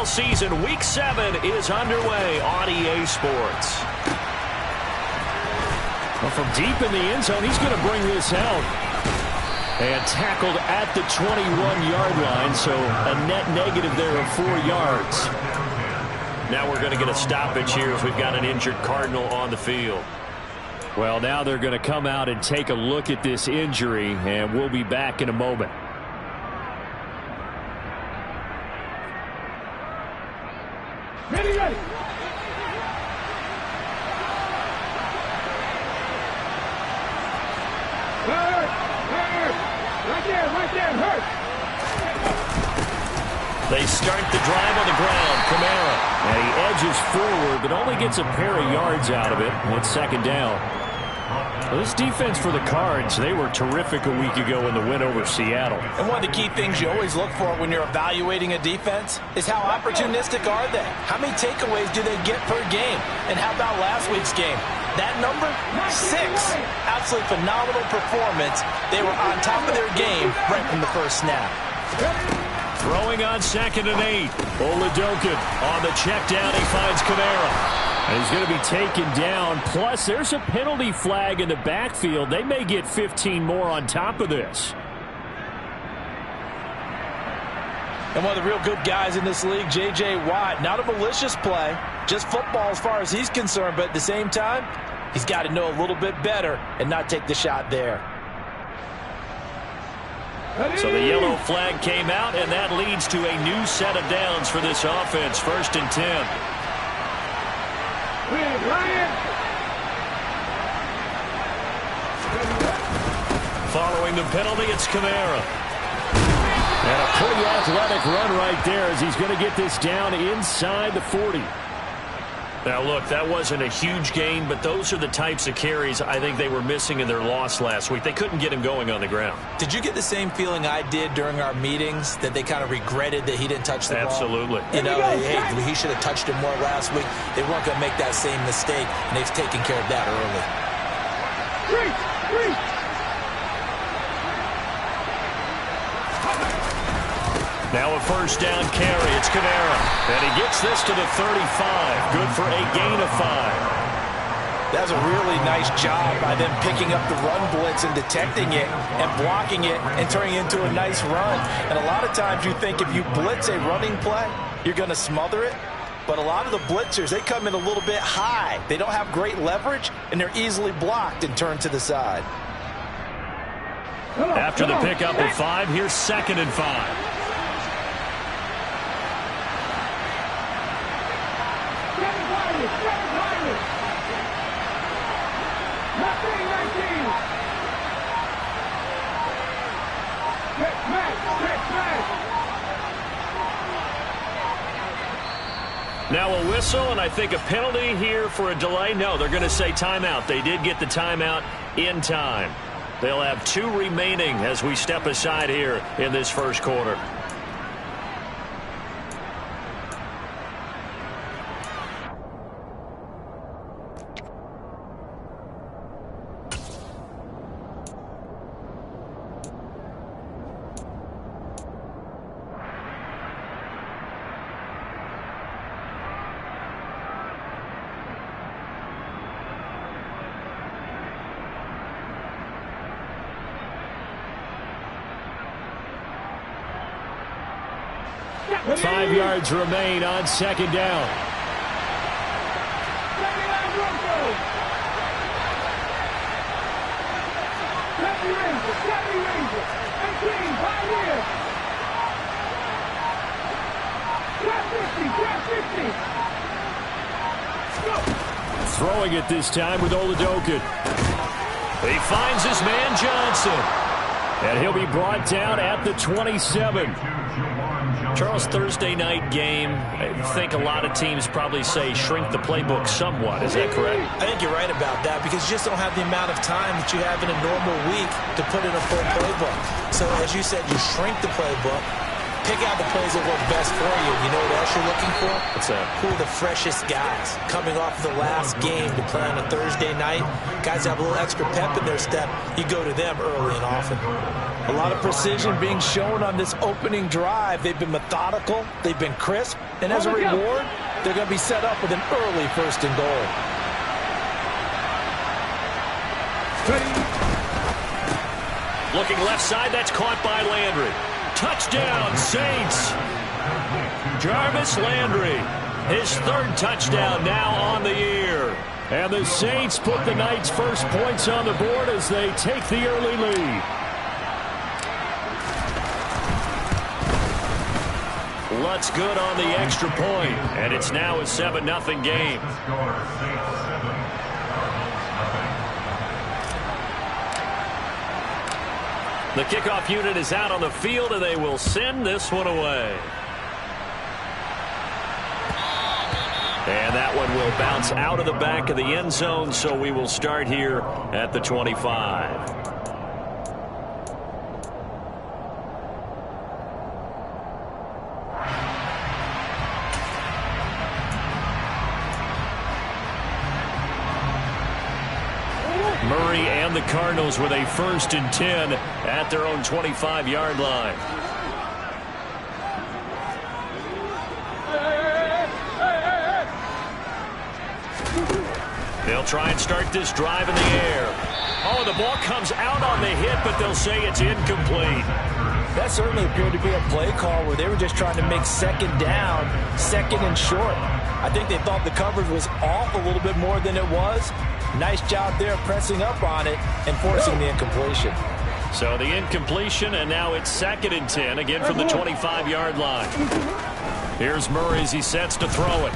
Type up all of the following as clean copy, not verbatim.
NFL season, Week 7 is underway on EA Sports. Well, from deep in the end zone, he's going to bring this out. And tackled at the 21-yard line, so a net negative there of 4 yards. Now we're going to get a stoppage here as we've got an injured Cardinal on the field. Well, now they're going to come out and take a look at this injury, and we'll be back in a moment. Ready, ready. Hurt. They start the drive on the ground. Kamara. And he edges forward, but only gets a pair of yards out of it. It's second down. Well, this defense for the Cards, they were terrific a week ago in the win over Seattle. And one of the key things you always look for when you're evaluating a defense is how opportunistic are they? How many takeaways do they get per game? And how about last week's game? That number, 6. Absolutely phenomenal performance. They were on top of their game right from the first snap. Throwing on 2nd and 8. Oladokun on the check down. He finds Kamara. And he's going to be taken down. Plus, there's a penalty flag in the backfield. They may get 15 more on top of this. And one of the real good guys in this league, J.J. Watt, not a malicious play, just football as far as he's concerned, but at the same time, he's got to know a little bit better and not take the shot there. So the yellow flag came out, and that leads to a new set of downs for this offense. 1st and 10. Following the penalty, it's Kamara. And a pretty athletic run right there as he's going to get this down inside the 40. Now, look, that wasn't a huge gain, but those are the types of carries I think they were missing in their loss last week. They couldn't get him going on the ground. Did you get the same feeling I did during our meetings, that they kind of regretted that he didn't touch the ball? Absolutely. You know, hey, he should have touched it more last week. They weren't going to make that same mistake, and they've taken care of that early. Now a 1st down carry. It's Kamara. And he gets this to the 35. Good for a gain of 5. That's a really nice job by them picking up the run blitz and detecting it and blocking it and turning it into a nice run. And a lot of times you think if you blitz a running play, you're going to smother it. But a lot of the blitzers, they come in a little bit high. They don't have great leverage, and they're easily blocked and turned to the side. After the pickup of 5, here's 2nd and 5. Now a whistle, and I think a penalty here for a delay. No, they're going to say timeout. They did get the timeout in time. They'll have 2 remaining as we step aside here in this first quarter. Five yards remain on 2nd down. Throwing it this time with Oladokun. He finds his man Johnson. And he'll be brought down at the 27. Charles, Thursday night game, I think a lot of teams probably say shrink the playbook somewhat. Is that correct? I think you're right about that because you just don't have the amount of time that you have in a normal week to put in a full playbook. So as you said, you shrink the playbook. Pick out the plays that work best for you. You know what else you're looking for? What's that? Who are the freshest guys coming off the last game to play on a Thursday night? Guys have a little extra pep in their step. You go to them early and often. A lot of precision being shown on this opening drive. They've been methodical. They've been crisp. And as a reward, they're going to be set up with an early 1st and goal. Looking left side, that's caught by Landry. Touchdown, Saints. Jarvis Landry, his 3rd touchdown now on the year. And the Saints put the Knights' first points on the board as they take the early lead. Lutz good on the extra point, and it's now a 7-0 game. The kickoff unit is out on the field, and they will send this one away. And that one will bounce out of the back of the end zone, so we will start here at the 25. Murray and the Cardinals with a 1st and 10 at their own 25-yard line. They'll try and start this drive in the air. Oh, the ball comes out on the hit, but they'll say it's incomplete. That certainly appeared to be a play call where they were just trying to make 2nd down, 2nd and short. I think they thought the coverage was off a little bit more than it was. Nice job there pressing up on it and forcing the incompletion. So the incompletion, and now it's 2nd and 10, again from the 25-yard line. Here's Murray as he sets to throw it.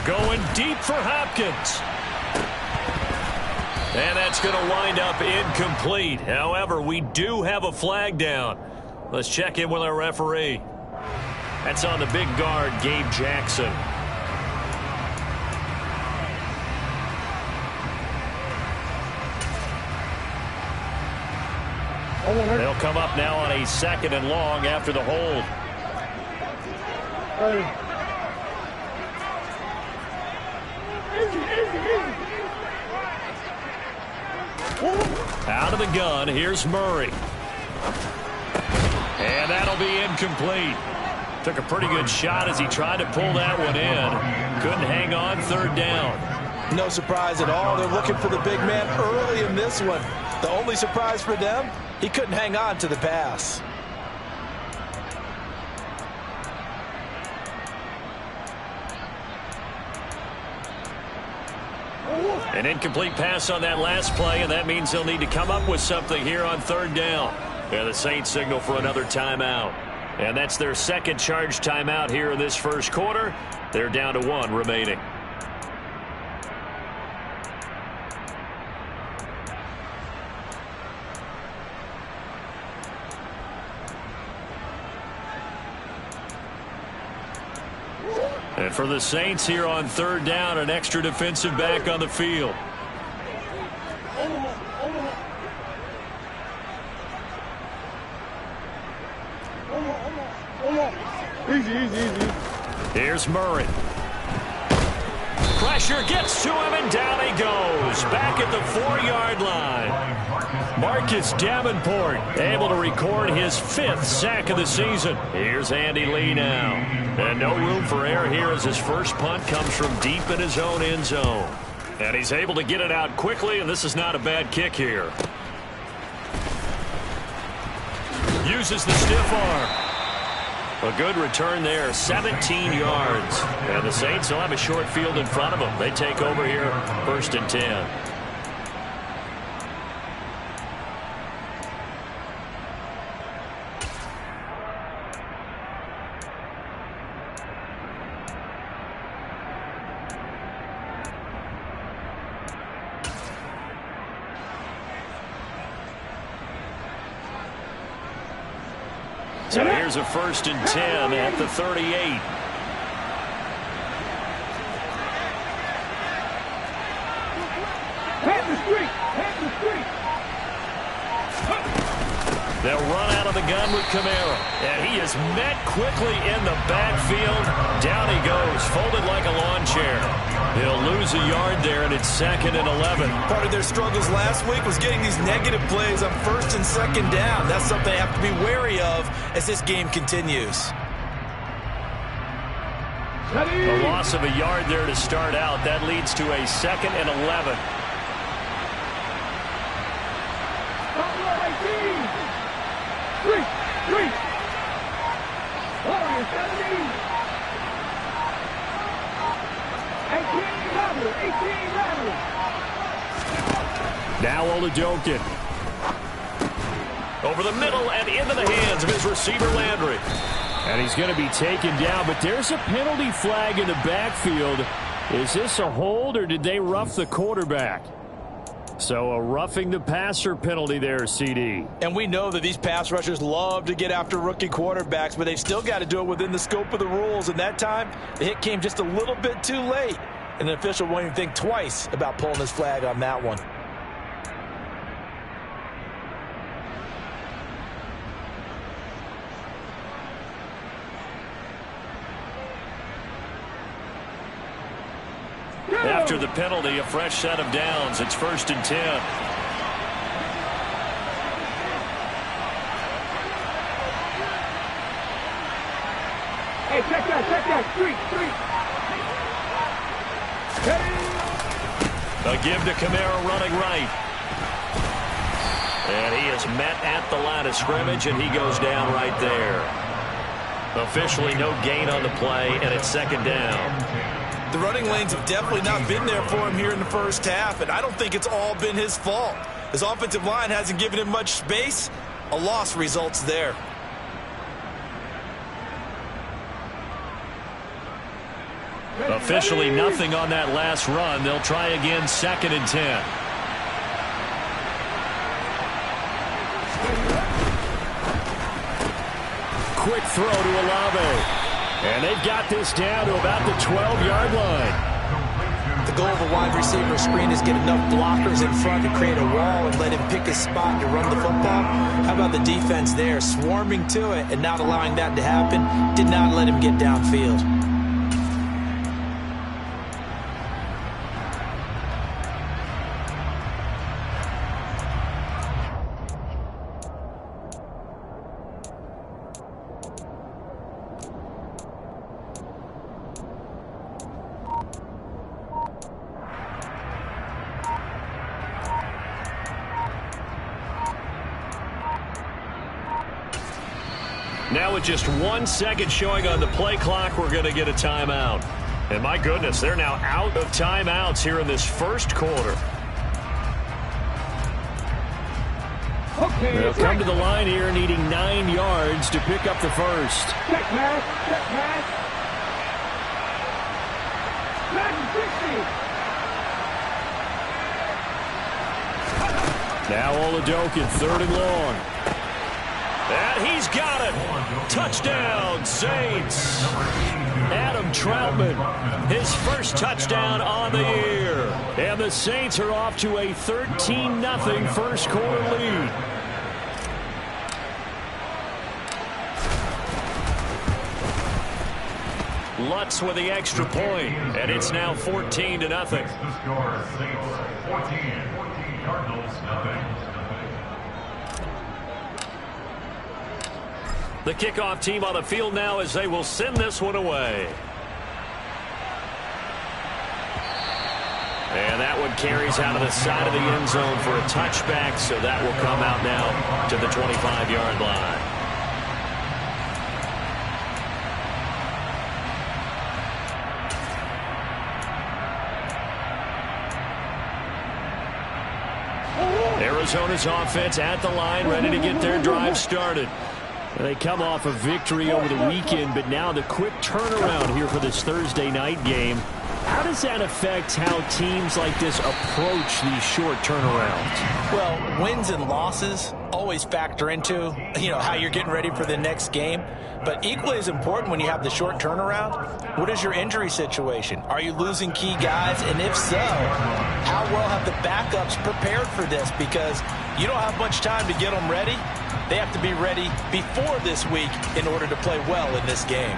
Going deep for Hopkins. And that's going to wind up incomplete. However, we do have a flag down. Let's check in with our referee. That's on the big guard, Gabe Jackson. They'll come up now on a 2nd and long after the hold. Out of the gun, here's Murray. And that'll be incomplete. Took a pretty good shot as he tried to pull that one in. Couldn't hang on, 3rd down. No surprise at all. They're looking for the big man early in this one. The only surprise for them, he couldn't hang on to the pass. An incomplete pass on that last play, and that means they'll need to come up with something here on 3rd down. And the Saints signal for another timeout. And that's their 2nd charge timeout here in this 1st quarter. They're down to 1 remaining. And for the Saints here on 3rd down, an extra defensive back on the field. Easy. Here's Murray. Pressure gets to him, and down he goes. Back at the 4-yard line. Marcus Davenport able to record his 5th sack of the season. Here's Andy Lee now. And no room for error here as his first punt comes from deep in his own end zone. And he's able to get it out quickly, and this is not a bad kick here. Uses the stiff arm. A good return there, 17 yards. And the Saints will have a short field in front of them. They take over here, 1st and 10. So here's a 1st and 10 at the 38. Pat the street. They'll run out of the gun with Kamara. And he is met quickly in the backfield. Down he goes, folded like a lawn chair. He'll lose a yard there, and it's 2nd and 11. Part of their struggles last week was getting these negative plays on 1st and 2nd down. That's something they have to be wary of as this game continues. A loss of a yard there to start out. That leads to a 2nd and 11. Now Oladokun. Over the middle and into the hands of his receiver Landry. And he's going to be taken down, but there's a penalty flag in the backfield. Is this a hold, or did they rough the quarterback? So a roughing the passer penalty there, CD. And we know that these pass rushers love to get after rookie quarterbacks, but they've still got to do it within the scope of the rules. And that time, the hit came just a little bit too late. And the official won't even think twice about pulling his flag on that one. After the penalty, a fresh set of downs. It's 1st and 10. Hey, check that. Street. A give to Kamara running right. And he is met at the line of scrimmage, and he goes down right there. Officially no gain on the play, and it's 2nd down. The running lanes have definitely not been there for him here in the first half, and I don't think it's all been his fault. His offensive line hasn't given him much space. A loss results there. Officially nothing on that last run. They'll try again, 2nd and 10. Quick throw to Olave. And they've got this down to about the 12-yard line. The goal of a wide receiver screen is get enough blockers in front to create a wall and let him pick his spot to run the football. How about the defense there, swarming to it and not allowing that to happen? Did not let him get downfield. Now with just 1 second showing on the play clock, we're going to get a timeout. And my goodness, they're now out of timeouts here in this first quarter. Okay, They'll come to the line here needing 9 yards to pick up the first. Check pass. Now Oladokun, 3rd and long. And he's got it. Touchdown, Saints. Adam Troutman, his first touchdown on the year. And the Saints are off to a 13-0 first quarter lead. Lutz with the extra point, and it's now 14-0. The score, Saints 14, Cardinals nothing. The kickoff team on the field now as they will send this one away. And that one carries out of the side of the end zone for a touchback, so that will come out now to the 25-yard line. Arizona's offense at the line, ready to get their drive started. They come off a victory over the weekend, but now the quick turnaround here for this Thursday night game. How does that affect how teams like this approach these short turnarounds? Well, wins and losses always factor into, how you're getting ready for the next game. But equally as important when you have the short turnaround, what is your injury situation? Are you losing key guys? And if so, how well have the backups prepared for this? Because you don't have much time to get them ready. They have to be ready before this week in order to play well in this game.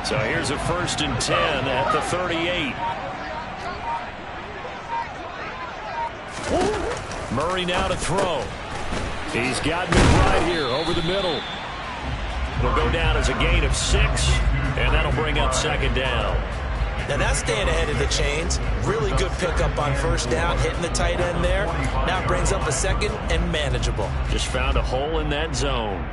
So here's a 1st and 10 at the 38. Murray now to throw. He's got McBride here over the middle. It'll go down as a gain of 6, and that'll bring up 2nd down. Now that's staying ahead of the chains. Really good pickup on 1st down, hitting the tight end there. Now it brings up a 2nd and manageable. Just found a hole in that zone.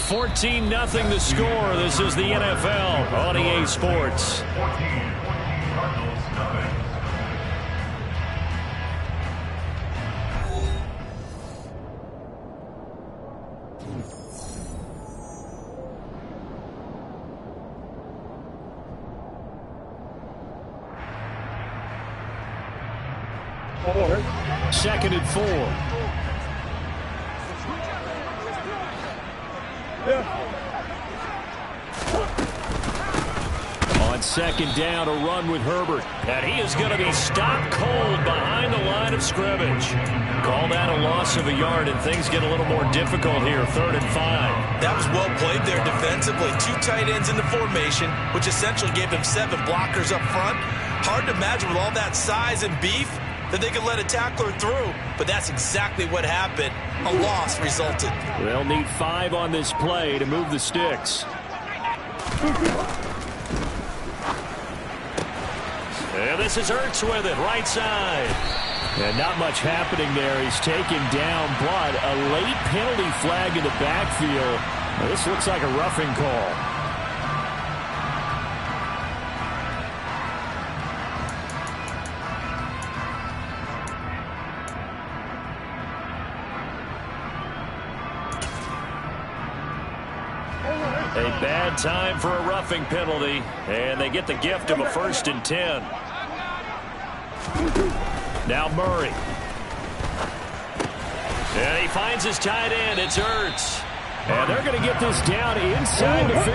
14-0 the score. This is the NFL on EA Sports. 14, Cardinals, nothing. Second and 4. On 2nd down, a run with Herbert. And he is going to be stopped cold behind the line of scrimmage. Call that a loss of a yard, and things get a little more difficult here. 3rd and 5. That was well played there defensively. 2 tight ends in the formation, which essentially gave them 7 blockers up front. Hard to imagine with all that size and beef that they could let a tackler through, but that's exactly what happened. A loss resulted. They'll need 5 on this play to move the sticks. And this is Ertz with it, right side. And not much happening there. He's taken down, but a late penalty flag in the backfield. Now, this looks like a roughing call. A bad time for a roughing penalty, and they get the gift of a 1st and 10. Now Murray. And he finds his tight end. It's Ertz. And they're going to get this down inside the 15.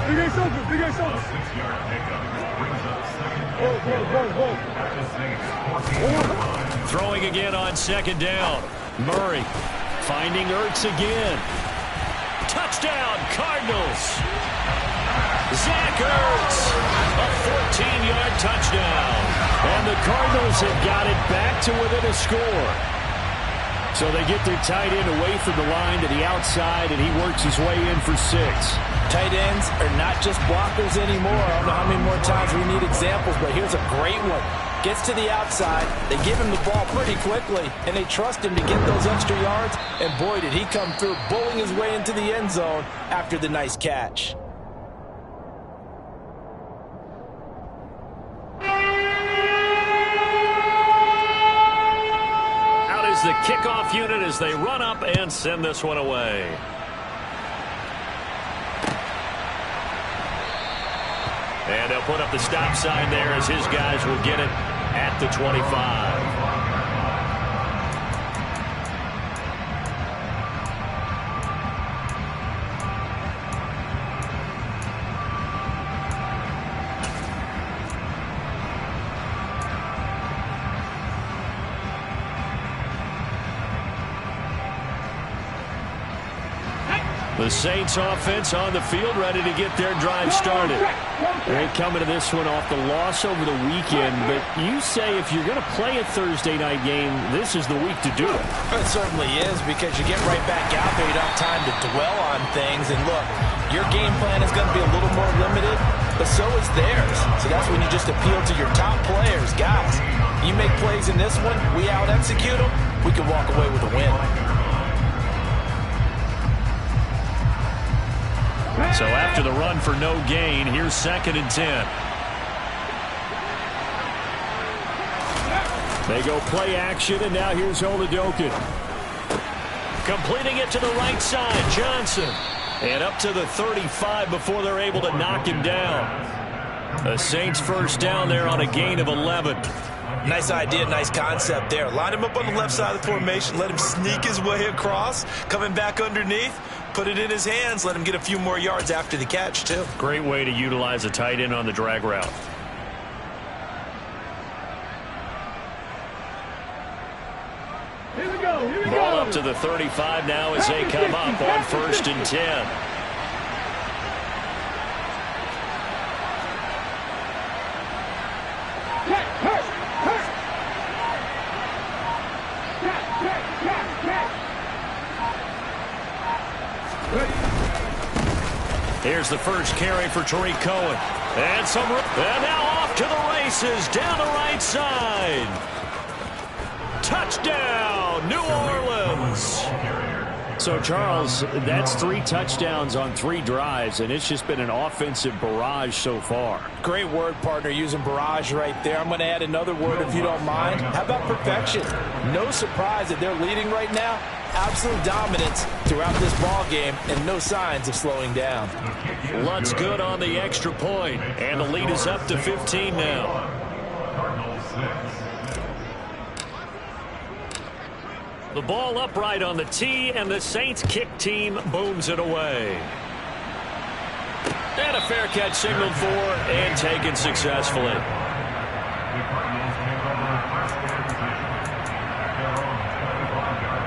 Big ace open, big ace open. 6-yard pickup brings up 2nd. Throwing again on 2nd down. Murray finding Ertz again. Touchdown, Cardinals. Zach Ertz, a 14-yard touchdown. And the Cardinals have got it back to within a score. So they get their tight end away from the line to the outside, and he works his way in for 6. Tight ends are not just blockers anymore. I don't know how many more times we need examples, but here's a great one. Gets to the outside, they give him the ball pretty quickly, and they trust him to get those extra yards, and boy, did he come through, bowling his way into the end zone after the nice catch. Out is the kickoff unit as they run up and send this one away. And they'll put up the stop sign there as his guys will get it at the 25. The Saints offense on the field, ready to get their drive started. They're coming to this one off the loss over the weekend, but you say if you're going to play a Thursday night game, this is the week to do it. It certainly is, because you get right back out there. You don't have time to dwell on things. And look, your game plan is going to be a little more limited, but so is theirs. So that's when you just appeal to your top players. Guys, you make plays in this one, we out-execute them, we can walk away with a win. So after the run for no gain, here's 2nd and 10. They go play action, and now here's Oladokun. Completing it to the right side, Johnson. And up to the 35 before they're able to knock him down. The Saints 1st down there on a gain of 11. Nice idea, nice concept there. Line him up on the left side of the formation, let him sneak his way across, coming back underneath, put it in his hands, let him get a few more yards after the catch, too. Great way to utilize a tight end on the drag route. Ball up to the 35 now as they come up on 1st and 10. Here's the first carry for Tariq Cohen. And now off to the races down the right side. Touchdown, New Orleans. So, Charles, that's 3 touchdowns on 3 drives, and it's just been an offensive barrage so far. Great word, partner, using barrage right there. I'm going to add another word if you don't mind. How about perfection? No surprise that they're leading right now. Absolute dominance throughout this ball game and no signs of slowing down. Luntz good on the extra point, and the lead is up to 15 now. Cardinals 6. The ball upright on the tee, and the Saints kick team booms it away. And a fair catch signaled for and taken successfully. The Cardinals take over 1st and 10 at their own 35-yard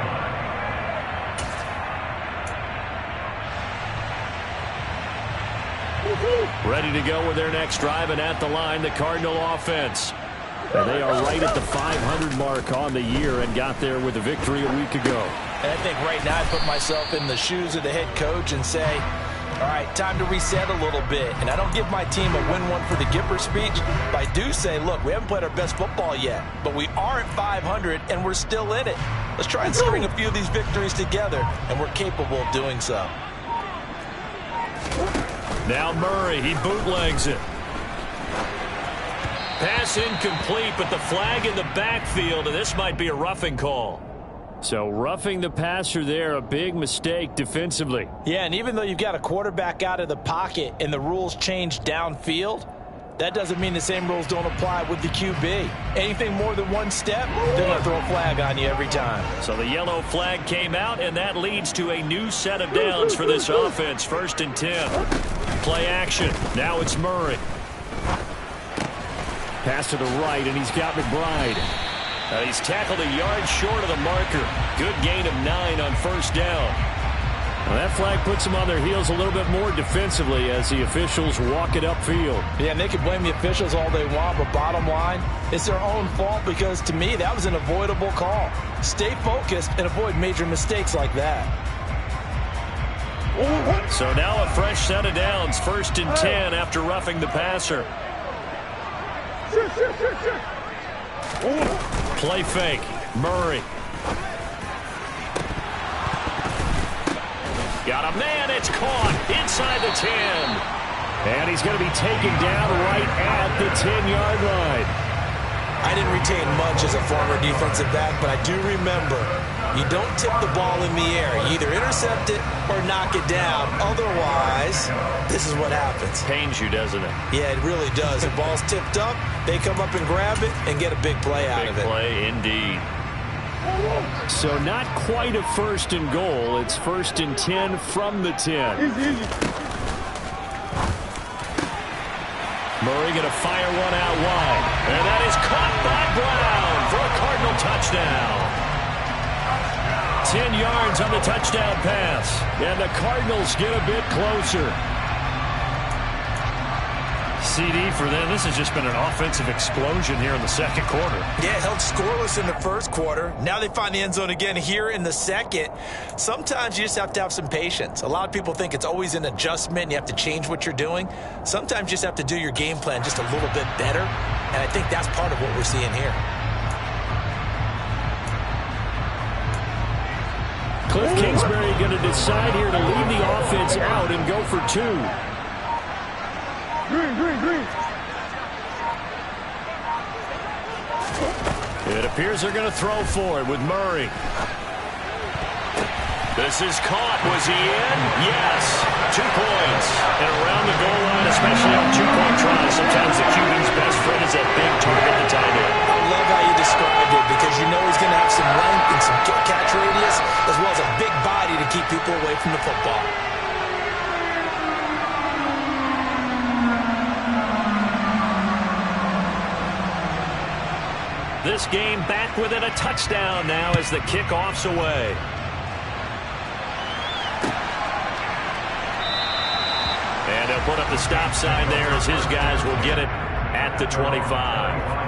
line. Ready to go with their next drive, and at the line, the Cardinal offense. And they are right at the 500 mark on the year and got there with a victory a week ago. And I think right now I put myself in the shoes of the head coach and say, all right, time to reset a little bit. And I don't give my team a win one for the Gipper speech, but I do say, look, we haven't played our best football yet, but we are at 500 and we're still in it. Let's try and string a few of these victories together, and we're capable of doing so. Now Murray, he bootlegs it. Pass incomplete, but the flag in the backfield, and this might be a roughing call. So roughing the passer there, a big mistake defensively. Yeah, and even though you've got a quarterback out of the pocket and the rules change downfield, that doesn't mean the same rules don't apply with the QB. Anything more than one step, they're going to throw a flag on you every time. So the yellow flag came out, and that leads to a new set of downs for this offense. 1st and 10. Play action. Now it's Murray. Pass to the right, and he's got McBride. He's tackled a yard short of the marker. Good gain of 9 on 1st down. Well, that flag puts them on their heels a little bit more defensively as the officials walk it upfield. Yeah, and they can blame the officials all they want, but bottom line, it's their own fault because, to me, that was an avoidable call. Stay focused and avoid major mistakes like that. So now a fresh set of downs. 1st and 10 after roughing the passer. Play fake. Murray. Got a man. It's caught inside the 10. And he's going to be taken down right at the 10-yard line. I didn't retain much as a former defensive back, but I do remember you don't tip the ball in the air. You either intercept it or knock it down. Otherwise, this is what happens. Pains you, doesn't it? Yeah, it really does. The ball's tipped up, they come up and grab it and get a big play out of it. Big play indeed. So not quite a 1st and goal. It's 1st and 10 from the 10. Murray going to fire one out wide. And that is caught by Brown for a Cardinal touchdown. 10 yards on the touchdown pass. And the Cardinals get a bit closer. CD for them. This has just been an offensive explosion here in the 2nd quarter. Yeah, held scoreless in the 1st quarter. Now they find the end zone again here in the 2nd. Sometimes you just have to have some patience. A lot of people think it's always an adjustment and you have to change what you're doing. Sometimes you just have to do your game plan just a little bit better. And I think that's part of what we're seeing here. Cliff Kingsbury going to decide here to leave the offense out and go for 2. Green. It appears they're going to throw for it with Murray. This is caught. Was he in? Yes. 2 points. And around the goal line, especially on 2-point tries, sometimes the QB's best friend is that big target to tight end. I love how you described it because you know he's going to have some length and some catch radius as well as a big body to keep people away from the football. This game back within a touchdown now as the kickoff's away. And they'll put up the stop sign there as his guys will get it at the 25.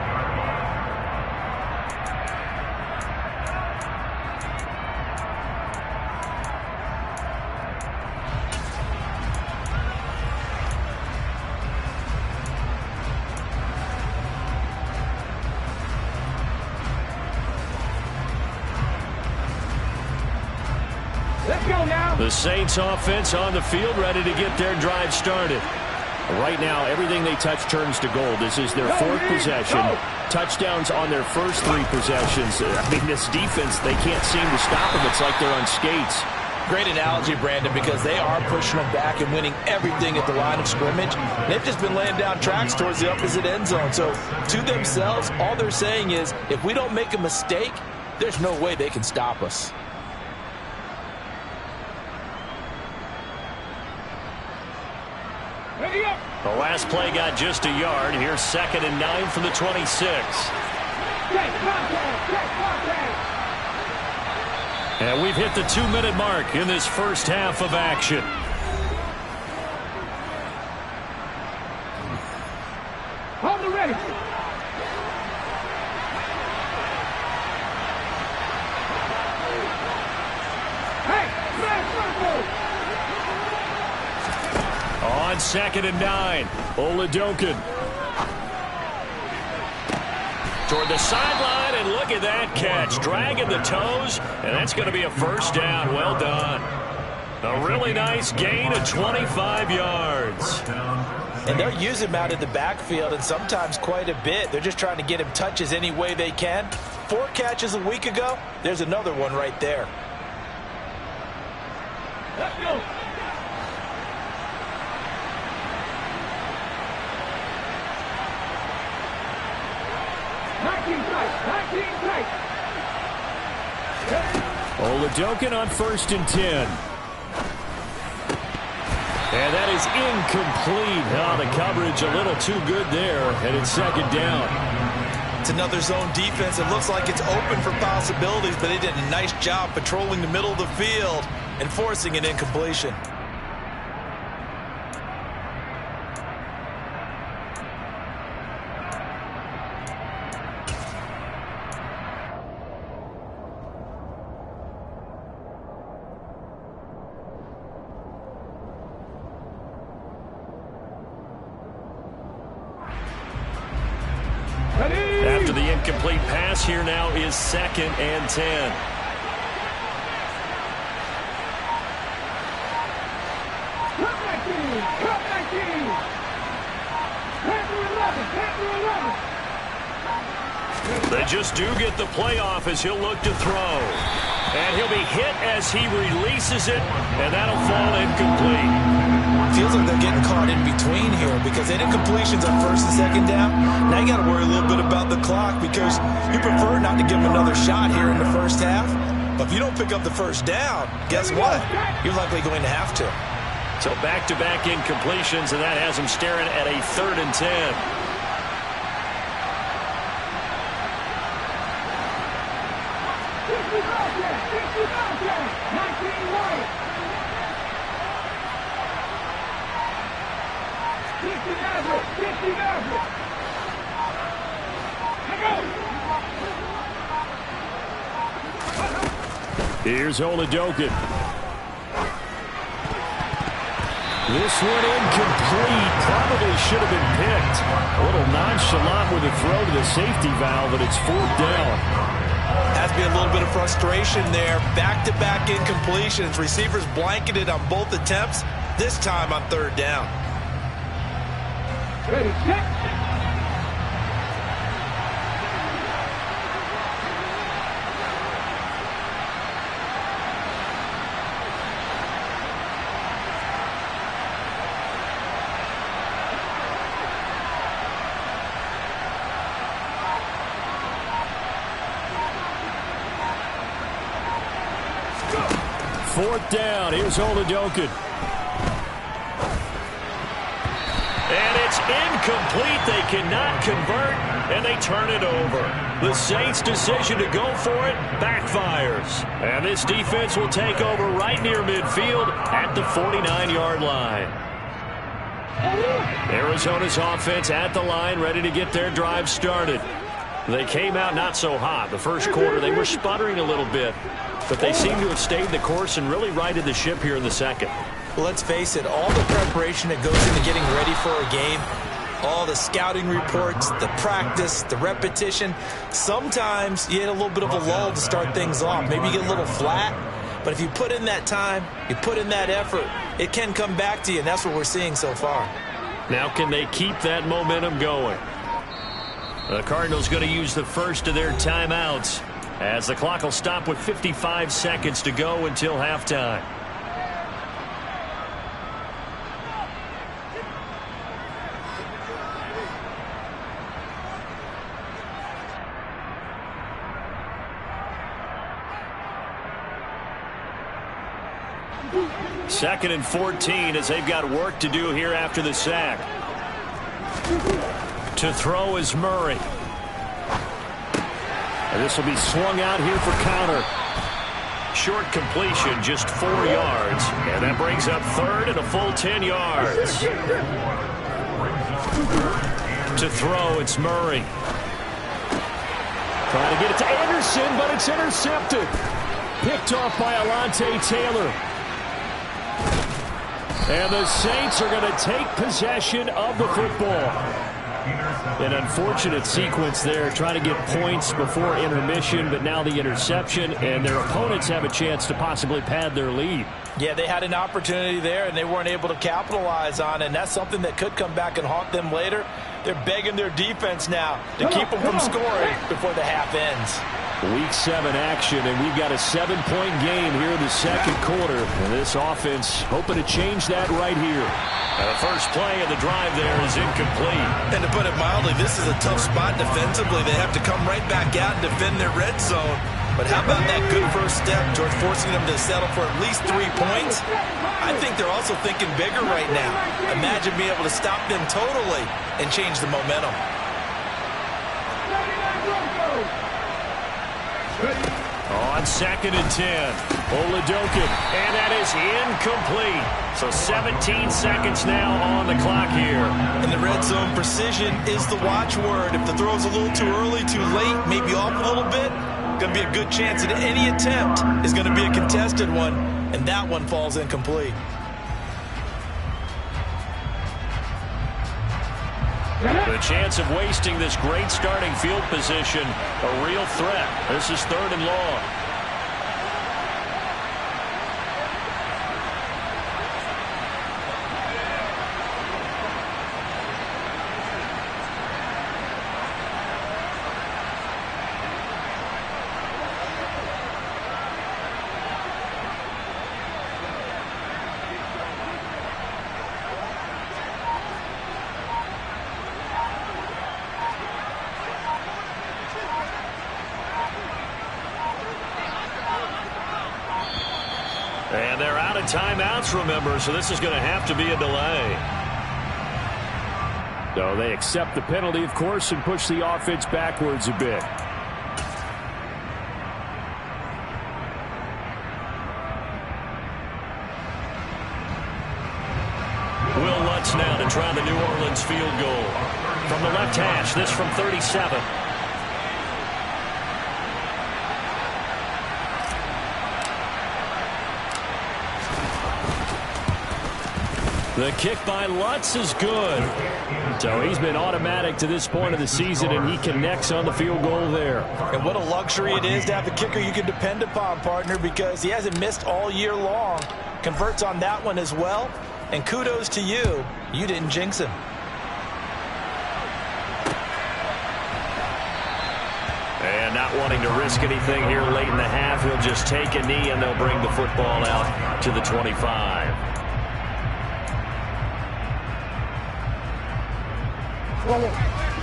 The Saints offense on the field, ready to get their drive started. Right now, everything they touch turns to gold. This is their fourth possession. Touchdowns on their first 3 possessions. I mean, this defense, they can't seem to stop them. It's like they're on skates. Great analogy, Brandon, because they are pushing them back and winning everything at the line of scrimmage. They've just been laying down tracks towards the opposite end zone. So, to themselves, all they're saying is, if we don't make a mistake, there's no way they can stop us. The last play got just a yard. Here's 2nd and 9 from the 26. And we've hit the 2-minute mark in this first half of action. Hold the ready. On 2nd and 9, Oladokun. Toward the sideline, and look at that catch. Dragging the toes, and that's going to be a first down. Well done. A really nice gain of 25 yards. And they'll use him out in the backfield, and sometimes quite a bit. They're just trying to get him touches any way they can. 4 catches a week ago. There's another one right there. Let's go. Oladokun on 1st and 10. And that is incomplete. Oh, the coverage a little too good there, and it's 2nd down. It's another zone defense. It looks like it's open for possibilities, but they did a nice job patrolling the middle of the field and forcing an incompletion. After the incomplete pass, here now is 2nd and 10. They just do get the playoff as he'll look to throw. And he'll be hit as he releases it, and that'll fall incomplete. Feels like they're getting caught in between here because they did completions on 1st and 2nd down. Now you got to worry a little bit about the clock because you prefer not to give them another shot here in the first half. But if you don't pick up the first down, guess what? You're likely going to have to. So back-to-back incompletions, and that has them staring at a 3rd and 10. Here's Oladokun. This one incomplete. Probably should have been picked. A little nonchalant with a throw to the safety valve, but it's 4th down. Has to be a little bit of frustration there. Back-to-back incompletions. Receivers blanketed on both attempts, this time on 3rd down. Ready, set. Fourth down. Here's Oladokun. And it's Incomplete. They cannot convert, and they turn it over. The Saints' decision to go for it backfires. And this defense will take over right near midfield at the 49-yard line. Arizona's offense at the line, ready to get their drive started. They came out not so hot. The first quarter, they were sputtering a little bit, but they seem to have stayed the course and really righted the ship here in the second. Well, let's face it, all the preparation that goes into getting ready for a game, all the scouting reports, the practice, the repetition, sometimes you hit a little bit of a lull to start things off. Maybe you get a little flat, but if you put in that time, you put in that effort, it can come back to you, and that's what we're seeing so far. Now can they keep that momentum going? The Cardinals going to use the first of their timeouts as the clock will stop with 55 seconds to go until halftime. Second and 14 as they've got work to do here after the sack. To throw is Murray. And this will be swung out here for counter. Short completion, just 4 yards. And that brings up third and a full 10 yards. To throw, it's Murray. Trying to get it to Anderson, but it's intercepted. Picked off by Alontae Taylor. And the Saints are going to take possession of the football. An unfortunate sequence there, trying to get points before intermission, but now the interception, and their opponents have a chance to possibly pad their lead. Yeah, they had an opportunity there, and they weren't able to capitalize on it, and that's something that could come back and haunt them later. They're begging their defense now to keep them from scoring before the half ends. Week 7 action, and we've got a 7-point game here in the second quarter. And this offense hoping to change that right here. And the first play of the drive there is incomplete. And to put it mildly, this is a tough spot defensively. They have to come right back out and defend their red zone. But how about that good first step towards forcing them to settle for at least 3 points? I think they're also thinking bigger right now. Imagine being able to stop them totally and change the momentum. On 2nd and 10, Oladokun, and that is incomplete. So 17 seconds now on the clock here. And the red zone precision is the watchword. If the throw's a little too early, too late, maybe off a little bit, going to be a good chance that any attempt is going to be a contested one, and that one falls incomplete. The chance of wasting this great starting field position, a real threat. This is 3rd and long. And they're out of timeouts, remember, so this is going to have to be a delay. So they accept the penalty, of course, and push the offense backwards a bit. Will Lutz now to try the New Orleans field goal. From the left hash, this from 37. The kick by Lutz is good. So he's been automatic to this point of the season, and he connects on the field goal there. And what a luxury it is to have a kicker you can depend upon, partner, because he hasn't missed all year long. Converts on that one as well. And kudos to you. You didn't jinx him. And not wanting to risk anything here late in the half, he'll just take a knee, and they'll bring the football out to the 25.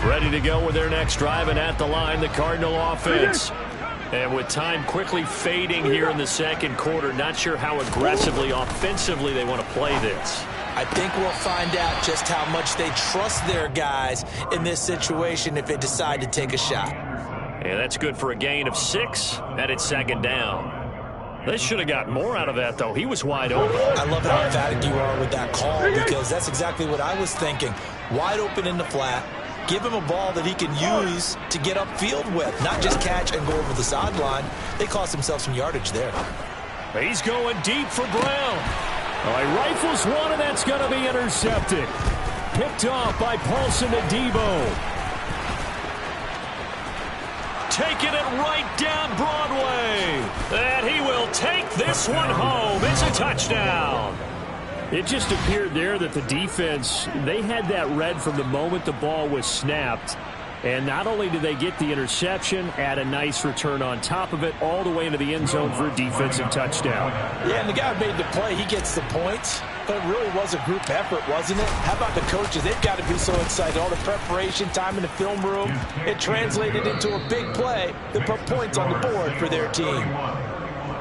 Ready to go with their next drive, and at the line, the Cardinal offense. And with time quickly fading here in the second quarter, not sure how aggressively, offensively they want to play this. I think we'll find out just how much they trust their guys in this situation if they decide to take a shot. And that's good for a gain of 6, and it's second down. They should have got more out of that, though. He was wide open. I love how emphatic you are with that call, because that's exactly what I was thinking. Wide open in the flat. Give him a ball that he can use to get upfield with, not just catch and go over the sideline. They cost themselves some yardage there. He's going deep for Brown. Well, he rifles one, and that's going to be intercepted. Picked off by Paulson Adebo. Taking it right down Broadway. And he will take this one home. It's a touchdown. It just appeared there that the defense, they had that read from the moment the ball was snapped. And not only did they get the interception, add a nice return on top of it, all the way into the end zone for a defensive touchdown. Yeah, and the guy who made the play, he gets the points. But it really was a group effort, wasn't it? How about the coaches? They've got to be so excited. All the preparation, time in the film room, it translated into a big play that put points on the board for their team.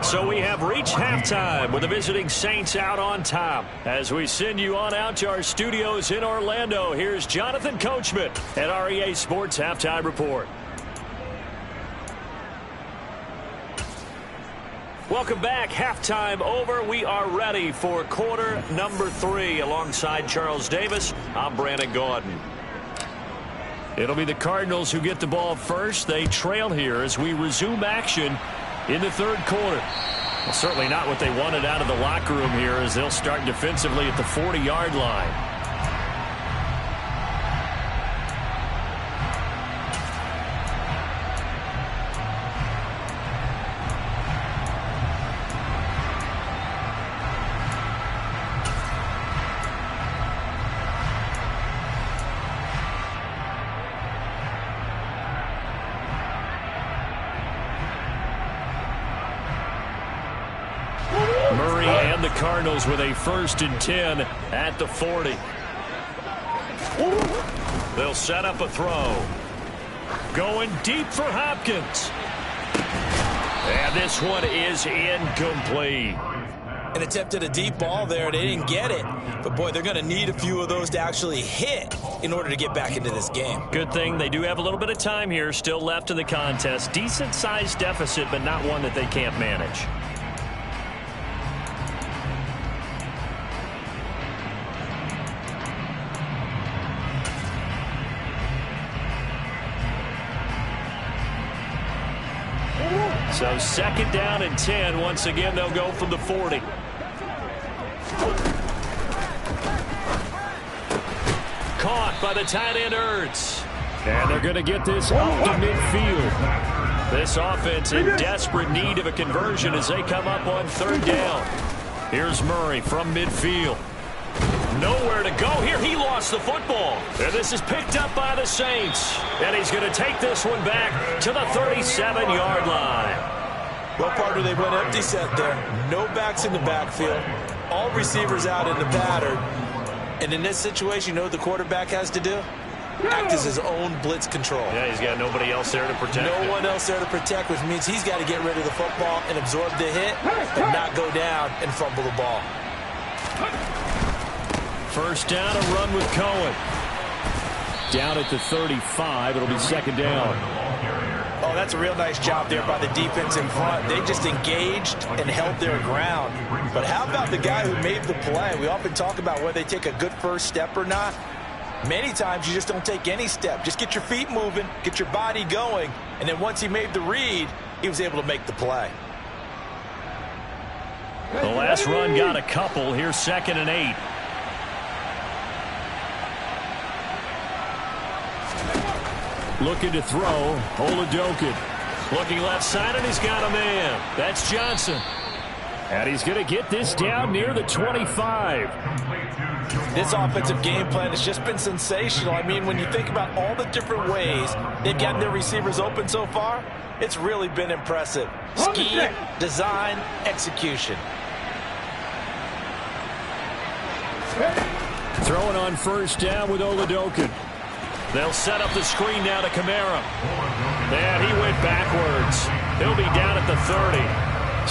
So we have reached halftime with the visiting Saints out on top. As we send you on out to our studios in Orlando, here's Jonathan Coachman at REA Sports Halftime Report. Welcome back. Halftime over. We are ready for quarter number 3. Alongside Charles Davis, I'm Brandon Gaudin. It'll be the Cardinals who get the ball first. They trail here as we resume action in the third quarter. Well, certainly not what they wanted out of the locker room here, as they'll start defensively at the 40-yard line. Murray and the Cardinals with a 1st and 10 at the 40. They'll set up a throw. Going deep for Hopkins. And this one is incomplete. An attempt at a deep ball there. They didn't get it. But, boy, they're going to need a few of those to actually hit in order to get back into this game. Good thing they do have a little bit of time here still left in the contest. Decent-sized deficit, but not one that they can't manage. So 2nd down and 10. Once again, they'll go from the 40. Caught by the tight end Ertz. And they're going to get this up to midfield. This offense in desperate need of a conversion as they come up on 3rd down. Here's Murray from midfield. Nowhere to go here. He lost the football. And this is picked up by the Saints. And he's going to take this one back to the 37-yard line. Well, partner, they went empty set there. No backs in the backfield. All receivers out in the pattern. And in this situation, you know what the quarterback has to do? Act as his own blitz control. Yeah, he's got nobody else there to protect. No one else there to protect, which means he's got to get rid of the football and absorb the hit and not go down and fumble the ball. 1st down, a run with Cohen. Down at the 35, it'll be 2nd down. Oh, that's a real nice job there by the defense in front. They just engaged and held their ground. But how about the guy who made the play? We often talk about whether they take a good first step or not. Many times you just don't take any step. Just get your feet moving, get your body going, and then once he made the read, he was able to make the play. The last run got a couple. Here's 2nd and 8. Looking to throw, Oladokun. Looking left side, and he's got a man. That's Johnson. And he's going to get this down near the 25. This offensive game plan has just been sensational. I mean, when you think about all the different ways they've gotten their receivers open so far, it's really been impressive. Scheme, design, execution. Throwing on 1st down with Oladokun. They'll set up the screen now to Kamara. And he went backwards. He'll be down at the 30.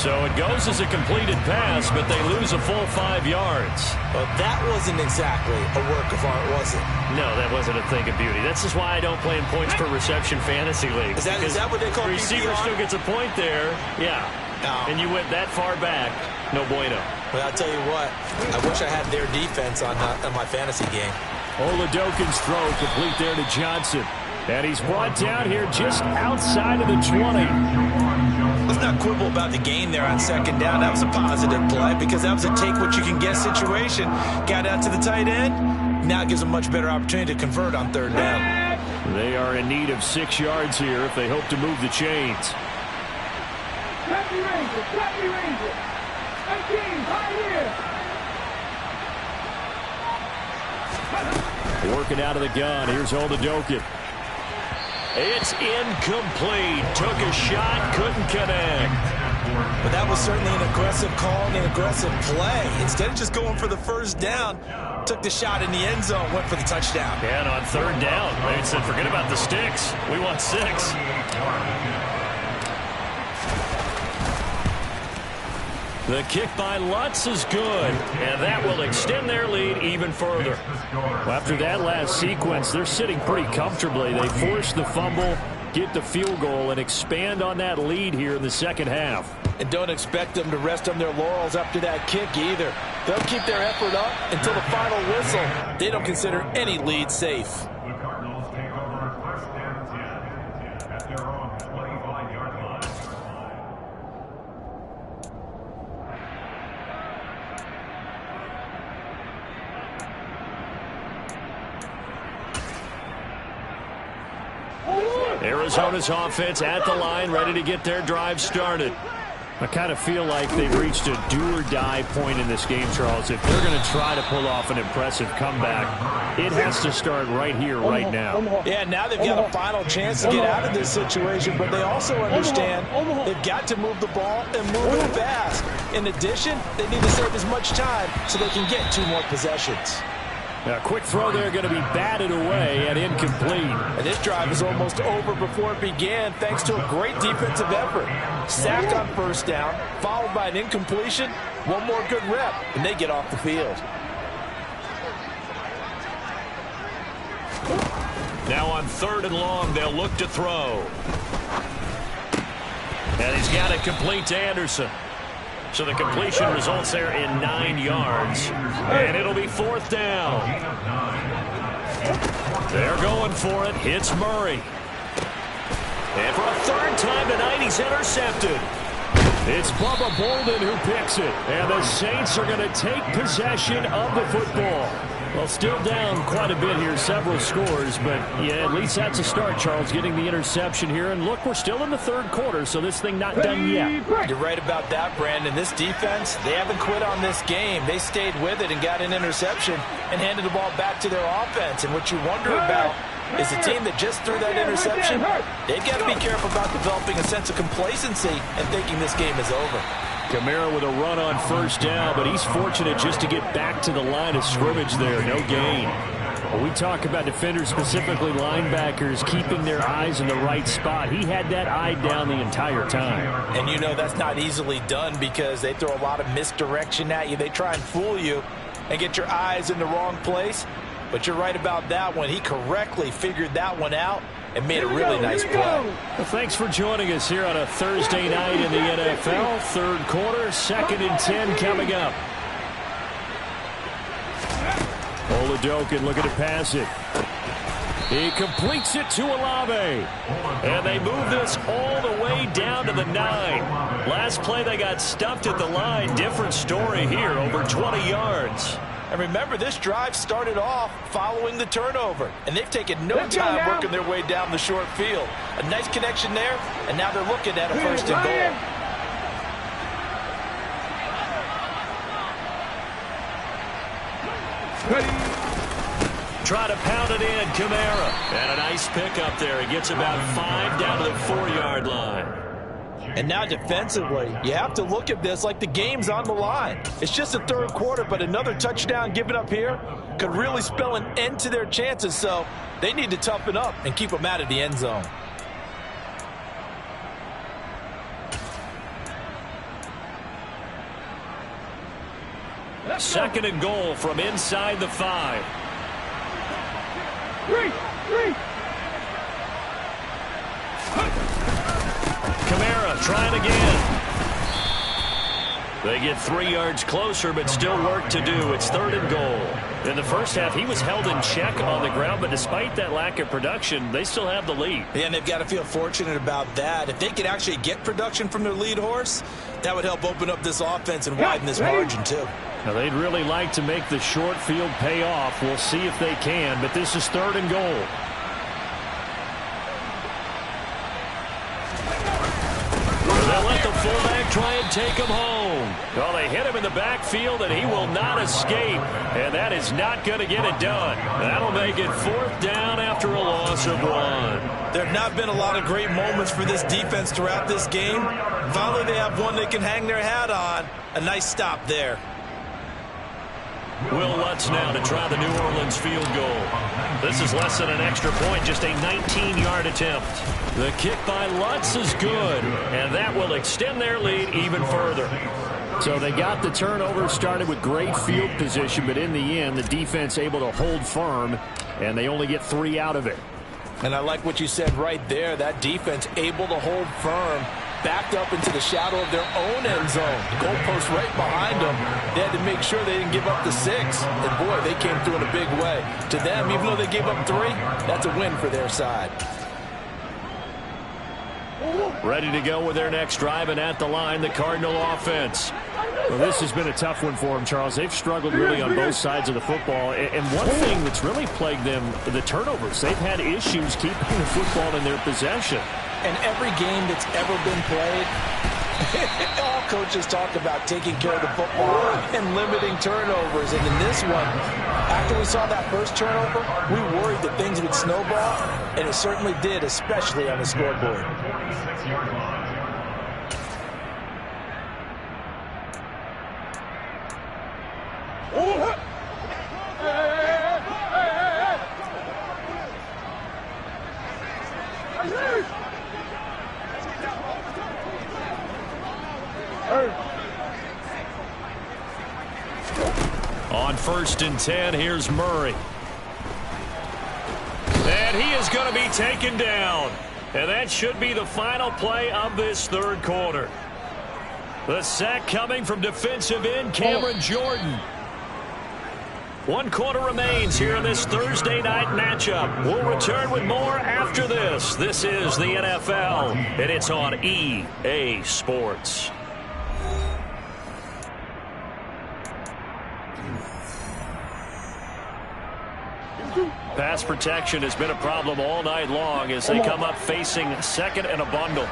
So it goes as a completed pass, but they lose a full 5 yards. Well, that wasn't exactly a work of art, was it? No, that wasn't a thing of beauty. That's just why I don't play in points per reception fantasy leagues. Is that what they call the receiver PPR? still gets a point there. Yeah. No. And you went that far back. No bueno. Well, I'll tell you what. I wish I had their defense on my fantasy game. Oladokin's throw complete there to Johnson. And he's brought down here just outside of the 20. Let's not quibble about the gain there on second down. That was a positive play because that was a take-what-you-can-get situation. Got out to the tight end. Now it gives them a much better opportunity to convert on third down. They are in need of 6 yards here if they hope to move the chains. Happy Ranger, Happy Ranger. 18, right here. Working out of the gun. Here's Oladokin. It's incomplete. Took a shot, couldn't connect. But that was certainly an aggressive call and an aggressive play. Instead of just going for the first down, took the shot in the end zone, went for the touchdown. And on third down, they said, forget about the sticks. We want 6. The kick by Lutz is good, and that will extend their lead even further. Well, after that last sequence, they're sitting pretty comfortably. They force the fumble, get the field goal, and expand on that lead here in the second half. And don't expect them to rest on their laurels after that kick either. They'll keep their effort up until the final whistle. They don't consider any lead safe. The Cardinals take over first and 10 at their own 25-yard line. Arizona's offense at the line, ready to get their drive started. I kind of feel like they've reached a do-or-die point in this game, Charles. If they're going to try to pull off an impressive comeback, it has to start right here, right now. Yeah, now they've got a final chance to get out of this situation, but they also understand they've got to move the ball and move it fast. In addition, they need to save as much time so they can get 2 more possessions. A quick throw there going to be batted away and incomplete. And this drive is almost over before it began thanks to a great defensive effort. Sacked on first down, followed by an incompletion. One more good rep, and they get off the field. Now on third and long, they'll look to throw. And he's got it complete to Anderson. So the completion results there in 9 yards. And it'll be fourth down. They're going for it. Hits Murray. And for a third time tonight, he's intercepted. It's Bubba Bolden who picks it. And the Saints are going to take possession of the football. Well, still down quite a bit here, several scores, but yeah, at least that's a start, Charles, getting the interception here. And look, we're still in the third quarter, so this thing not done yet. You're right about that, Brandon. This defense, they haven't quit on this game. They stayed with it and got an interception and handed the ball back to their offense. And what you wonder about is a team that just threw that interception, they've got to be careful about developing a sense of complacency and thinking this game is over. Kamara with a run on first down, but he's fortunate just to get back to the line of scrimmage there. No gain. When we talk about defenders, specifically linebackers, keeping their eyes in the right spot, he had that eye down the entire time. And you know that's not easily done because they throw a lot of misdirection at you. They try and fool you and get your eyes in the wrong place. But you're right about that one. He correctly figured that one out and made a really nice play. Well, thanks for joining us here on a Thursday night in the NFL. Third quarter, 2nd and 10 coming up. Oladokin looking to pass it. He completes it to Olave. And they move this all the way down to the 9. Last play they got stuffed at the line. Different story here, over 20 yards. And remember, this drive started off following the turnover. And they've taken no time working their way down the short field. A nice connection there, and now they're looking at a first and goal. Try to pound it in, Kamara. And a nice pickup there. He gets about 5 down to the 4-yard line. And now defensively, you have to look at this like the game's on the line. It's just the third quarter, but another touchdown given up here could really spell an end to their chances. So they need to toughen up and keep them out of the end zone. Second and goal from inside the 5. Kamara trying again. They get 3 yards closer, but still work to do. It's third and goal. In the first half, he was held in check on the ground, but despite that lack of production, they still have the lead. Yeah, and they've got to feel fortunate about that. If they could actually get production from their lead horse, that would help open up this offense and widen this margin, too. Now, they'd really like to make the short field pay off. We'll see if they can, but this is third and goal. They'll let the fullback try and take him home. Well, they hit him in the backfield, and he will not escape. And that is not going to get it done. That'll make it fourth down after a loss of 1. There have not been a lot of great moments for this defense throughout this game. Finally, they have one they can hang their hat on. A nice stop there. Will Lutz now to try the New Orleans field goal. This is less than an extra point, just a 19-yard attempt. The kick by Lutz is good, and that will extend their lead even further. So they got the turnover started with great field position, but in the end, the defense able to hold firm, and they only get 3 out of it. And I like what you said right there. That defense able to hold firm, backed up into the shadow of their own end zone. Goalpost right behind them. They had to make sure they didn't give up the 6. And, boy, they came through in a big way. To them, even though they gave up 3, that's a win for their side. Ready to go with their next drive, and at the line, the Cardinal offense. Well, this has been a tough one for them, Charles. They've struggled really on both sides of the football. And one thing that's really plagued them, the turnovers. They've had issues keeping the football in their possession. And every game that's ever been played, all coaches talk about taking care of the football and limiting turnovers. And in this one, after we saw that first turnover, we worried that things would snowball, and it certainly did, especially on the scoreboard. On 1st and 10, here's Murray. And he is going to be taken down. And that should be the final play of this third quarter. The sack coming from defensive end Cameron Jordan. 1 quarter remains here in this Thursday night matchup. We'll return with more after this. This is the NFL, and it's on EA Sports. Pass protection has been a problem all night long as they come up facing second and a bundle.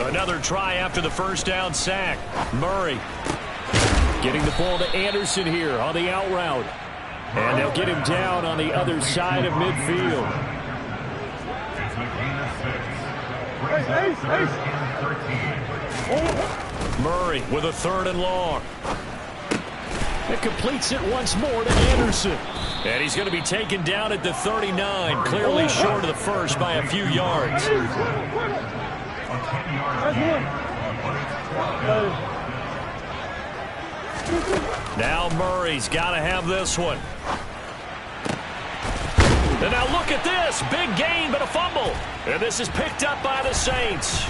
Another try after the first down sack. Murray getting the ball to Anderson here on the out route. And they'll get him down on the other side of midfield. Murray with a 3rd and long. It completes it once more to Anderson. And he's going to be taken down at the 39, clearly short of the first by a few yards. Now Murray's got to have this one. And now look at this. Big gain, but a fumble. And this is picked up by the Saints.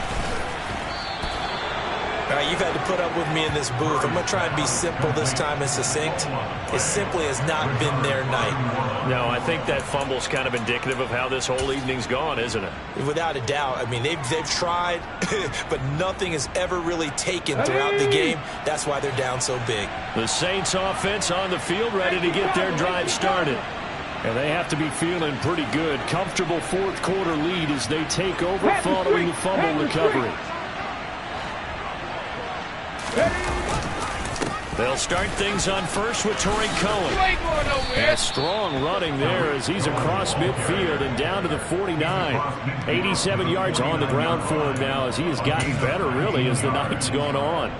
You've had to put up with me in this booth. I'm going to try and be simple this time and succinct. It simply has not been their night. No, I think that fumble's kind of indicative of how this whole evening's gone, isn't it? Without a doubt. I mean, they've tried, but nothing has ever really taken throughout the game. That's why they're down so big. The Saints offense on the field ready to get their drive started. And they have to be feeling pretty good. Comfortable fourth quarter lead as they take over following the fumble recovery. They'll start things on first with Tariq Cohen. And strong running there as he's across midfield and down to the 49. 87 yards on the ground for him now as he has gotten better, really, as the night's gone on.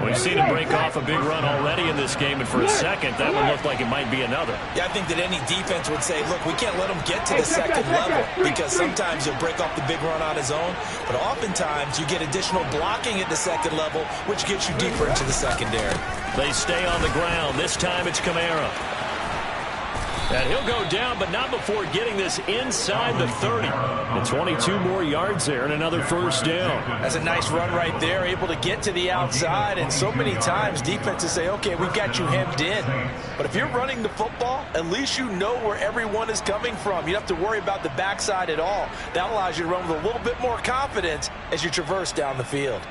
We've seen him break off a big run already in this game, and for a second, that one looked like it might be another. Yeah, I think that any defense would say, look, we can't let him get to the second level because sometimes he'll break off the big run on his own, but oftentimes you get additional blocking at the second level, which gets you deeper into the secondary. They stay on the ground. This time it's Kamara. And he'll go down, but not before getting this inside the 30. And 22 more yards there and another first down. That's a nice run right there, able to get to the outside. And so many times defenses say, okay, we've got you hemmed in. But if you're running the football, at least you know where everyone is coming from. You don't have to worry about the backside at all. That allows you to run with a little bit more confidence as you traverse down the field.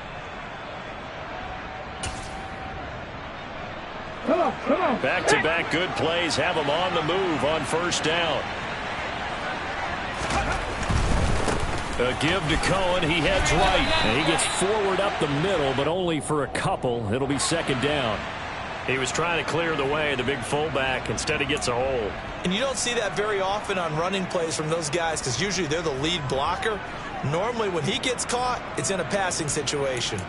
Back-to-back good plays have him on the move on first down. A give to Cohen. He heads right. And he gets forward up the middle, but only for a couple. It'll be second down. He was trying to clear the way, the big fullback. Instead, he gets a hole. And you don't see that very often on running plays from those guys because usually they're the lead blocker. Normally, when he gets caught, it's in a passing situation.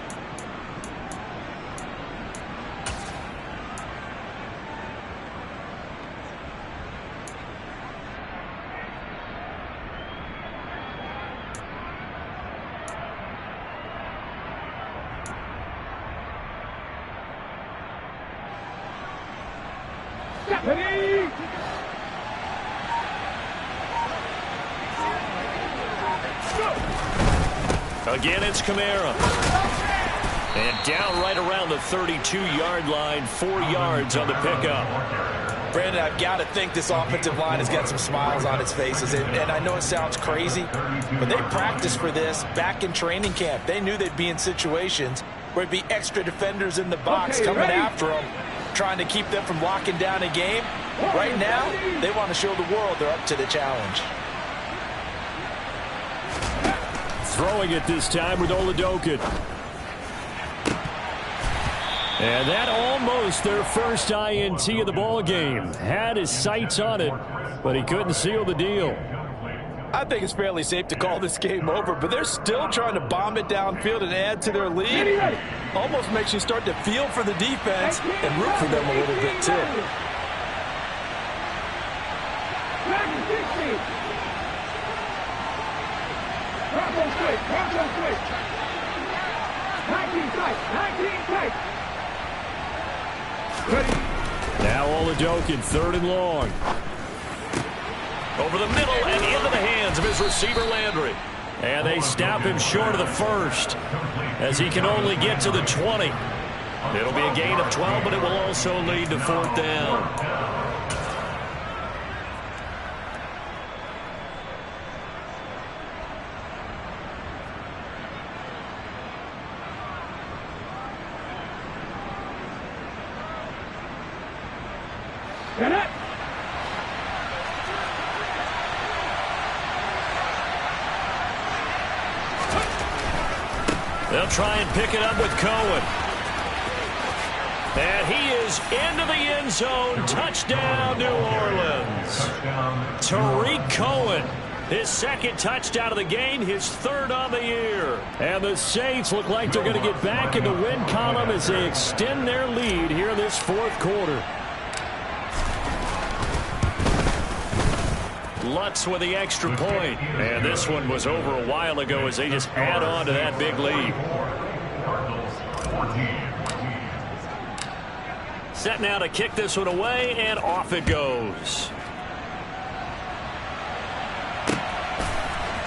Again, it's Kamara. And down right around the 32-yard line, 4 yards on the pickup. Brandon, I've got to think this offensive line has got some smiles on its faces. And I know it sounds crazy, but they practiced for this back in training camp. They knew they'd be in situations where it'd be extra defenders in the box coming after them, trying to keep them from locking down a game. Right now, they want to show the world they're up to the challenge. Throwing it this time with Oladokun. And that almost their first INT of the ball game. Had his sights on it, but he couldn't seal the deal. I think it's fairly safe to call this game over, but they're still trying to bomb it downfield and add to their lead. Almost makes you start to feel for the defense and root for them a little bit too. Now Oladokun, third and long. Over the middle and into the hands of his receiver, Landry. And they stop him short of the first as he can only get to the 20. It'll be a gain of 12, but it will also lead to fourth down. They'll try and pick it up with Cohen. And he is into the end zone. Touchdown, New Orleans. Tariq Cohen, his second touchdown of the game, his third on the year. And the Saints look like they're going to get back in the win column as they extend their lead here in this fourth quarter. Lutz with the extra point. And this one was over a while ago as they just add on to that big lead. Set now to kick this one away, and off it goes.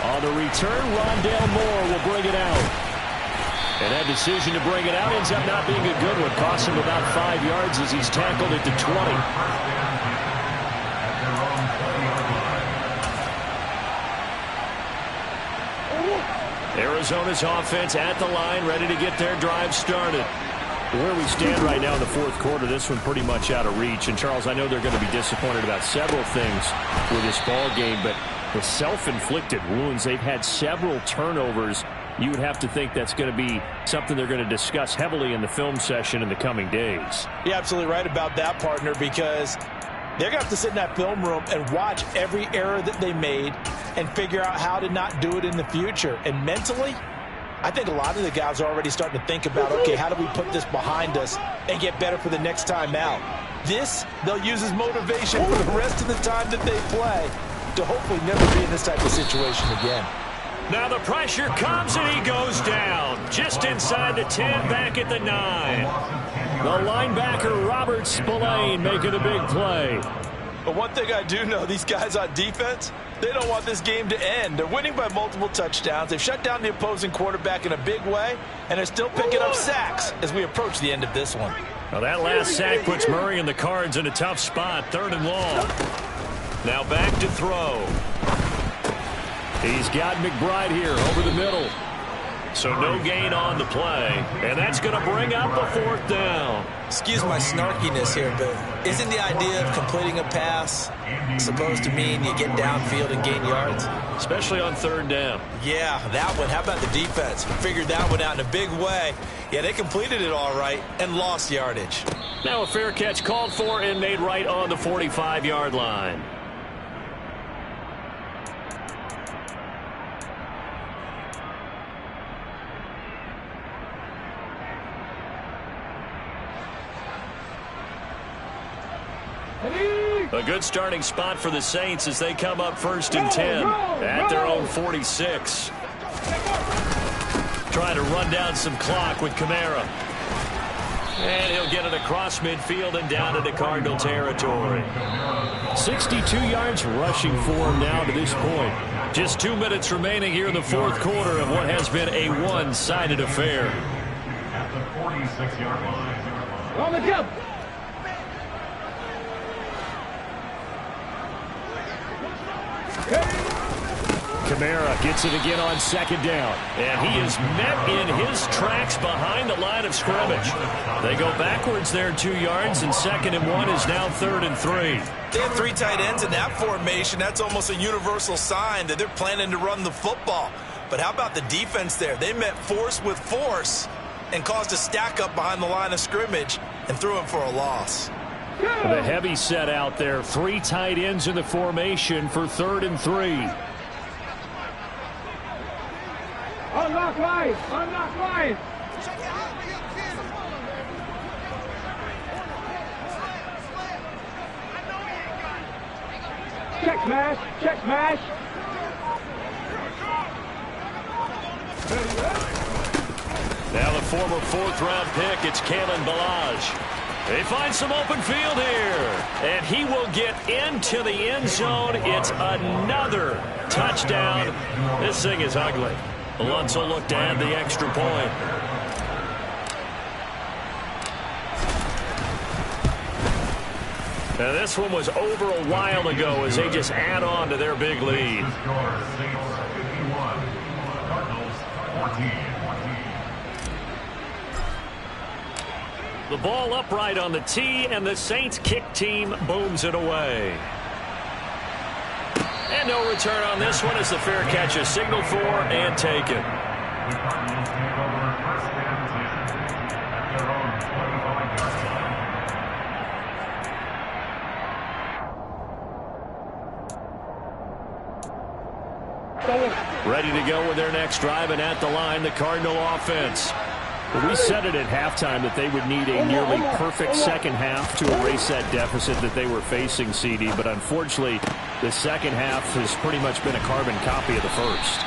On the return, Rondale Moore will bring it out. And that decision to bring it out ends up not being a good one. Costs him about 5 yards as he's tackled at the 20. Arizona's offense at the line, ready to get their drive started. Where we stand right now in the fourth quarter, this one pretty much out of reach. And, Charles, I know they're going to be disappointed about several things with this ball game, but the self-inflicted wounds, they've had several turnovers. You would have to think that's going to be something they're going to discuss heavily in the film session in the coming days. You're absolutely right about that, partner, because They're going to have to sit in that film room and watch every error that they made and figure out how to not do it in the future. And mentally, I think a lot of the guys are already starting to think about, okay, how do we put this behind us and get better for the next time out? This, they'll use as motivation for the rest of the time that they play to hopefully never be in this type of situation again. Now the pressure comes and he goes down. Just inside the 10, back at the 9. The linebacker, Robert Spillane, making a big play. But one thing I do know, these guys on defense, they don't want this game to end. They're winning by multiple touchdowns. They've shut down the opposing quarterback in a big way, and they're still picking up sacks as we approach the end of this one. Well, that last sack puts Murray and the Cards in a tough spot, 3rd and long. Now back to throw. He's got McBride here over the middle. So no gain on the play, and that's going to bring up a 4th down. Excuse my snarkiness here, but isn't the idea of completing a pass supposed to mean you get downfield and gain yards? Especially on 3rd down. Yeah, that one. How about the defense? Figured that one out in a big way. Yeah, they completed it all right and lost yardage. Now a fair catch called for and made right on the 45-yard line. A good starting spot for the Saints as they come up 1st and 10 at their own 46. Trying to run down some clock with Kamara. And he'll get it across midfield and down into Cardinal territory. 62 yards rushing for him now to this point. Just 2 minutes remaining here in the 4th quarter of what has been a one-sided affair. At the 46-yard line. On the jump. Kamara gets it again on 2nd down. And he is met in his tracks behind the line of scrimmage. They go backwards there 2 yards, and 2nd and 1 is now 3rd and 3. They have 3 tight ends in that formation. That's almost a universal sign that they're planning to run the football. But how about the defense there? They met force with force and caused a stack up behind the line of scrimmage and threw him for a loss. The heavy set out there. 3 tight ends in the formation for 3rd and 3. Unlock line. Unlock line. Check smash. Check smash. Now the former 4th-round pick, it's Kalen Ballage. They find some open field here, and he will get into the end zone. It's another touchdown. This thing is ugly. Lutz will look to add the extra point. Now this one was over a while ago as they just add on to their big lead. The ball upright on the tee, and the Saints kick team booms it away. And no return on this one as the fair catch is signaled for and taken. Ready to go with their next drive, and at the line, the Cardinal offense. Well, we said it at halftime that they would need a nearly perfect second half to erase that deficit that they were facing, CD. But unfortunately, the second half has pretty much been a carbon copy of the first.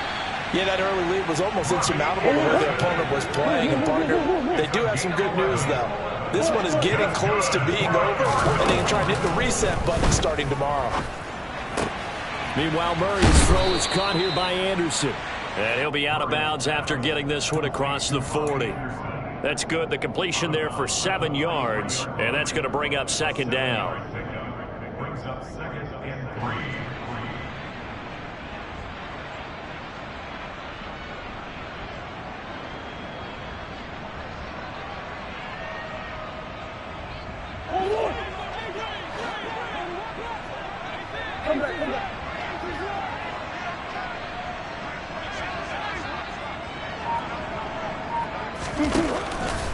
Yeah, that early lead was almost insurmountable the way their opponent was playing. And partner, they do have some good news, though. This one is getting close to being over, and they can try and hit the reset button starting tomorrow. Meanwhile, Murray's throw is caught here by Anderson. And he'll be out of bounds after getting this one across the 40. That's good. The completion there for 7 yards, and that's going to bring up 2nd down. Brings up 2nd and 3.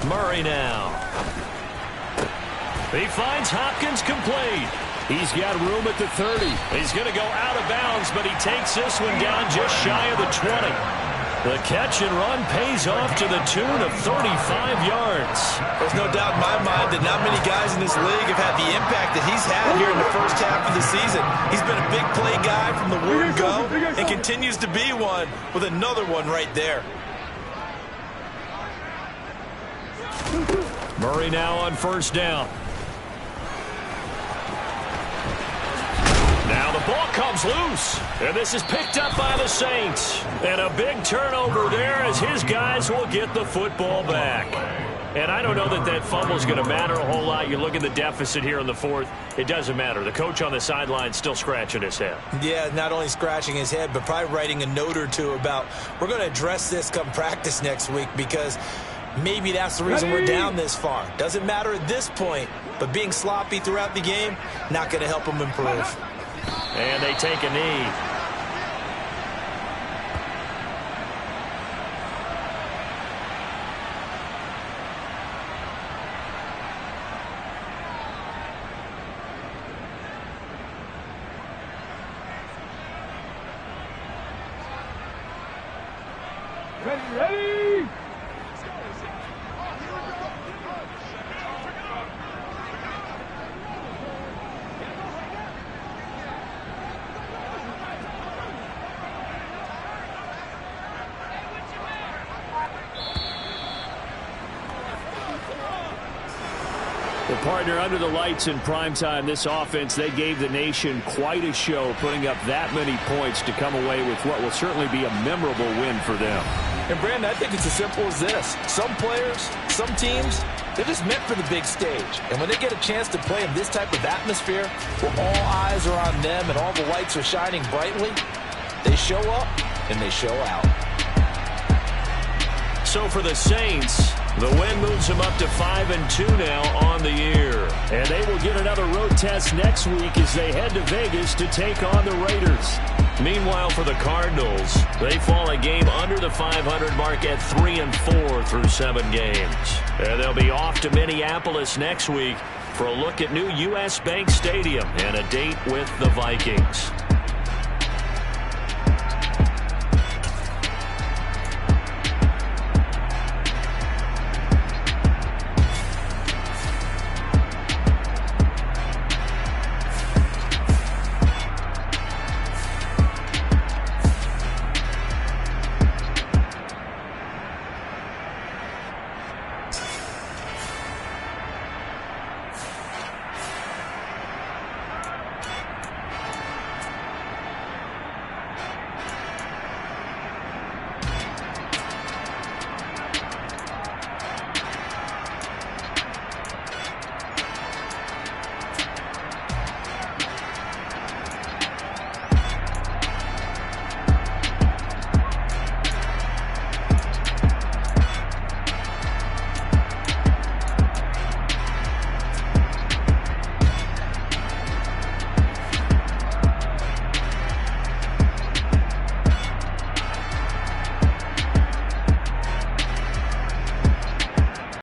Murray now. He finds Hopkins complete. He's got room at the 30. He's going to go out of bounds, but he takes this one down just shy of the 20. The catch and run pays off to the tune of 35 yards. There's no doubt in my mind that not many guys in this league have had the impact that he's had here in the first half of the season. He's been a big play guy from the word go and continues to be one with another one right there. Murray now on first down. Now the ball comes loose, and this is picked up by the Saints. And a big turnover there as his guys will get the football back. And I don't know that that fumble is going to matter a whole lot. You look at the deficit here in the fourth, it doesn't matter. The coach on the sideline still scratching his head. Yeah, not only scratching his head, but probably writing a note or two about, we're going to address this come practice next week, because maybe that's the reason we're down this far. Doesn't matter at this point, but being sloppy throughout the game, not going to help him improve. And they take a knee. Ready! Well, partner, under the lights in primetime, this offense, they gave the nation quite a show, putting up that many points to come away with what will certainly be a memorable win for them. And, Brandon, I think it's as simple as this. Some players, some teams, they're just meant for the big stage. And when they get a chance to play in this type of atmosphere, where all eyes are on them and all the lights are shining brightly, they show up and they show out. So for the Saints, the win moves them up to 5-2 now on the year. And they will get another road test next week as they head to Vegas to take on the Raiders. Meanwhile, for the Cardinals, they fall a game under the 500 mark at 3-4 through 7 games. And they'll be off to Minneapolis next week for a look at new U.S. Bank Stadium and a date with the Vikings.